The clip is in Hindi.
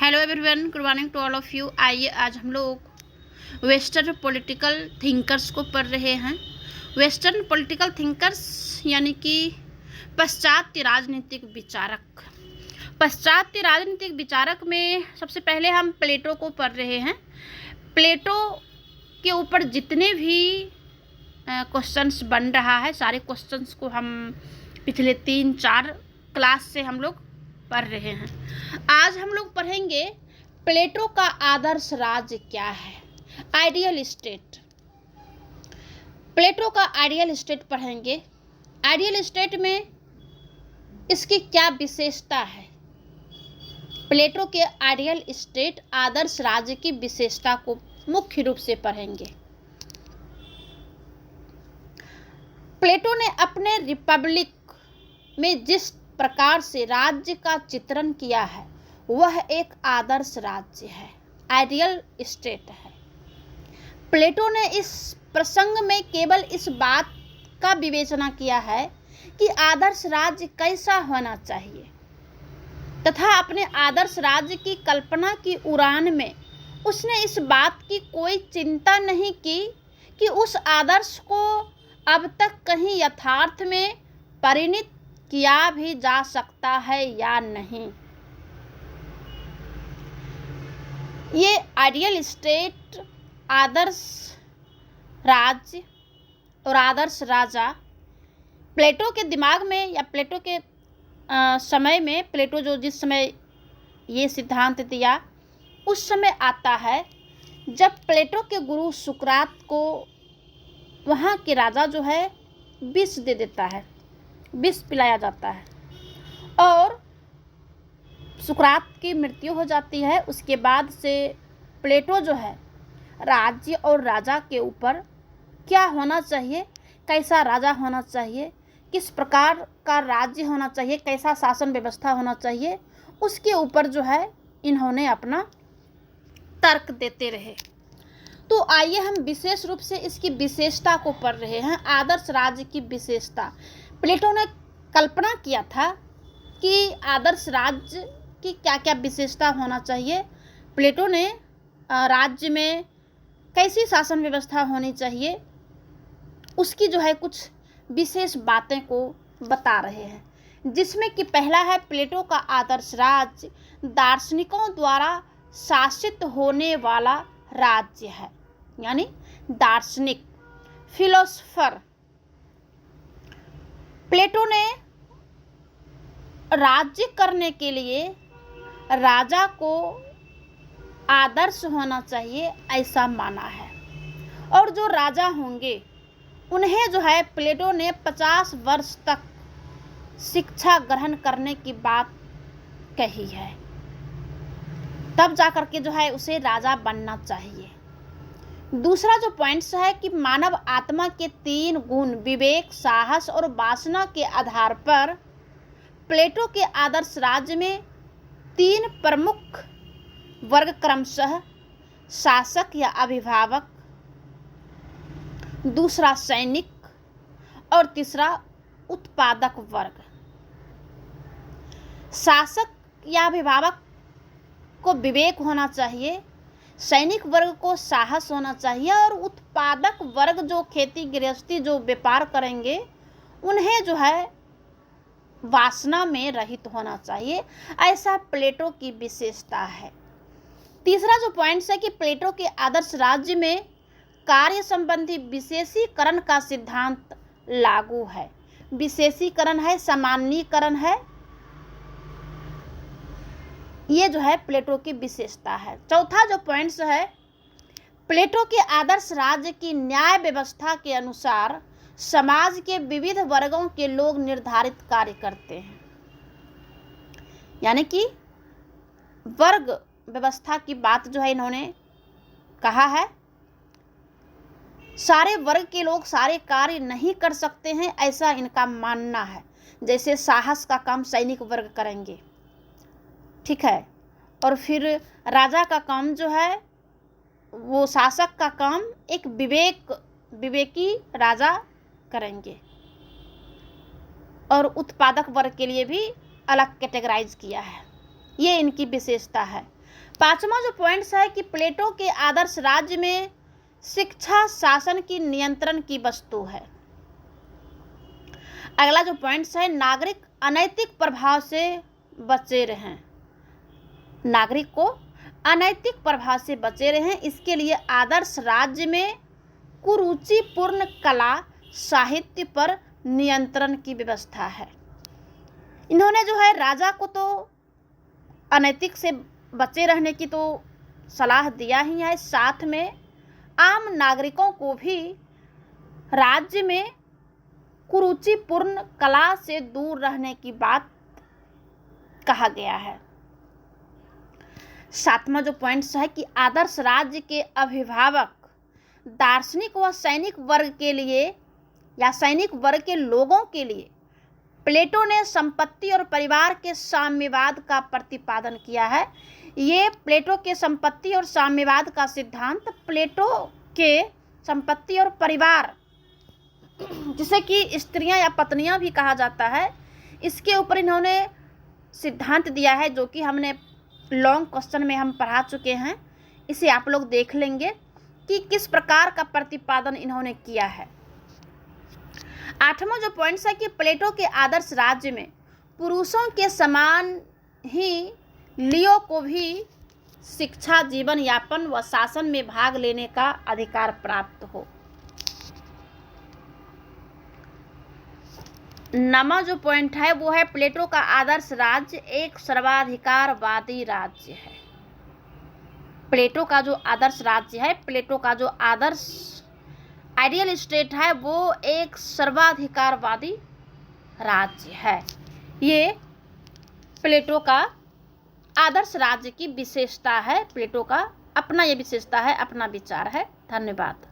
Hello everyone, good morning to all of you. आइए आज हम लोग वेस्टर्न पॉलिटिकल थिंकर्स को पढ़ रहे हैं। वेस्टर्न पॉलिटिकल थिंकर्स यानी कि पाश्चात्य राजनीतिक विचारक। पाश्चात्य राजनीतिक विचारक में सबसे पहले हम प्लेटो को पढ़ रहे हैं। प्लेटो के ऊपर जितने भी क्वेश्चंस बन रहा है, सारे क्वेश्चंस को हम पिछले 3-4 क्लास से हम लोग पढ़ रहे हैं। आज हम लोग पढ़ेंगे प्लेटो का आदर्श राज्य क्या है, आइडियल स्टेट। प्लेटो का आइडियल स्टेट पढ़ेंगे। आइडियल स्टेट में इसकी क्या विशेषता है, प्लेटो के आइडियल स्टेट आदर्श राज्य की विशेषता को मुख्य रूप से पढ़ेंगे। प्लेटो ने अपने रिपब्लिक में जिस प्रकार से राज्य का चित्रण किया है वह एक आदर्श राज्य है, आइडियल स्टेट है। प्लेटो ने इस प्रसंग में केवल इस बात का विवेचना किया है कि आदर्श राज्य कैसा होना चाहिए तथा अपने आदर्श राज्य की कल्पना की उड़ान में उसने इस बात की कोई चिंता नहीं की कि उस आदर्श को अब तक कहीं यथार्थ में परिणत किया भी जा सकता है या नहीं। ये आइडियल स्टेट, आदर्श राज्य और आदर्श राजा प्लेटो के दिमाग में या प्लेटो के समय में, प्लेटो जो जिस समय ये सिद्धांत दिया उस समय आता है जब प्लेटो के गुरु सुकरात को वहाँ के राजा जो है विष दे देता है, विष पिलाया जाता है और सुकरात की मृत्यु हो जाती है। उसके बाद से प्लेटो जो है राज्य और राजा के ऊपर क्या होना चाहिए, कैसा राजा होना चाहिए, किस प्रकार का राज्य होना चाहिए, कैसा शासन व्यवस्था होना चाहिए, उसके ऊपर जो है इन्होंने अपना तर्क देते रहे। तो आइए हम विशेष रूप से इसकी विशेषता को पढ़ रहे हैं, आदर्श राज्य की विशेषता। प्लेटो ने कल्पना किया था कि आदर्श राज्य की क्या क्या विशेषता होना चाहिए। प्लेटो ने राज्य में कैसी शासन व्यवस्था होनी चाहिए उसकी जो है कुछ विशेष बातें को बता रहे हैं, जिसमें कि पहला है प्लेटो का आदर्श राज्य दार्शनिकों द्वारा शासित होने वाला राज्य है, यानी दार्शनिक, फिलोसफर। प्लेटो ने राज्य करने के लिए राजा को आदर्श होना चाहिए ऐसा माना है, और जो राजा होंगे उन्हें जो है प्लेटो ने 50 वर्ष तक शिक्षा ग्रहण करने की बात कही है, तब जाकर के जो है उसे राजा बनना चाहिए। दूसरा जो पॉइंट्स है कि मानव आत्मा के 3 गुण विवेक, साहस और वासना के आधार पर प्लेटो के आदर्श राज्य में 3 प्रमुख वर्ग क्रमशः शासक या अभिभावक, दूसरा सैनिक और तीसरा उत्पादक वर्ग। शासक या अभिभावक को विवेक होना चाहिए, सैनिक वर्ग को साहस होना चाहिए और उत्पादक वर्ग जो खेती गृहस्थी जो व्यापार करेंगे उन्हें जो है वासना में रहित होना चाहिए, ऐसा प्लेटो की विशेषता है। तीसरा जो पॉइंट है कि प्लेटो के आदर्श राज्य में कार्य संबंधी विशेषीकरण का सिद्धांत लागू है। विशेषीकरण है, सामान्यीकरण है, ये जो है प्लेटो की विशेषता है। चौथा जो पॉइंट्स है, प्लेटो के आदर्श राज्य की न्याय व्यवस्था के अनुसार समाज के विविध वर्गों के लोग निर्धारित कार्य करते हैं, यानी कि वर्ग व्यवस्था की बात जो है इन्होंने कहा है। सारे वर्ग के लोग सारे कार्य नहीं कर सकते हैं ऐसा इनका मानना है। जैसे साहस का काम सैनिक वर्ग करेंगे, ठीक है, और फिर राजा का काम जो है वो शासक का काम एक विवेकी राजा करेंगे, और उत्पादक वर्ग के लिए भी अलग कैटेगराइज किया है। ये इनकी विशेषता है। पांचवा जो पॉइंट्स है कि प्लेटो के आदर्श राज्य में शिक्षा शासन की नियंत्रण की वस्तु है। अगला जो पॉइंट्स है, नागरिक अनैतिक प्रभाव से बचे रहें। नागरिक को अनैतिक प्रभाव से बचे रहें, इसके लिए आदर्श राज्य में कुरुचिपूर्ण कला साहित्य पर नियंत्रण की व्यवस्था है। इन्होंने जो है राजा को तो अनैतिक से बचे रहने की तो सलाह दिया ही है, साथ में आम नागरिकों को भी राज्य में कुरुचिपूर्ण कला से दूर रहने की बात कहा गया है। सातवां जो पॉइंट्स है कि आदर्श राज्य के अभिभावक दार्शनिक व सैनिक वर्ग के लिए या सैनिक वर्ग के लोगों के लिए प्लेटो ने संपत्ति और परिवार के साम्यवाद का प्रतिपादन किया है। ये प्लेटो के संपत्ति और साम्यवाद का सिद्धांत प्लेटो के संपत्ति और परिवार, जिसे कि स्त्रियां या पत्नियां भी कहा जाता है, इसके ऊपर इन्होंने सिद्धांत दिया है, जो कि हमने लॉन्ग क्वेश्चन में हम पढ़ा चुके हैं। इसे आप लोग देख लेंगे कि किस प्रकार का प्रतिपादन इन्होंने किया है। आठवां जो पॉइंट्स है कि प्लेटो के आदर्श राज्य में पुरुषों के समान ही लियो को भी शिक्षा, जीवन यापन व शासन में भाग लेने का अधिकार प्राप्त हो। नवा जो पॉइंट है वो है प्लेटो का आदर्श राज्य एक सर्वाधिकारवादी राज्य है। प्लेटो का जो आदर्श राज्य है, प्लेटो का जो आदर्श आइडियल स्टेट है, वो एक सर्वाधिकारवादी राज्य है। ये प्लेटो का आदर्श राज्य की विशेषता है। प्लेटो का अपना ये विशेषता है, अपना विचार है। धन्यवाद।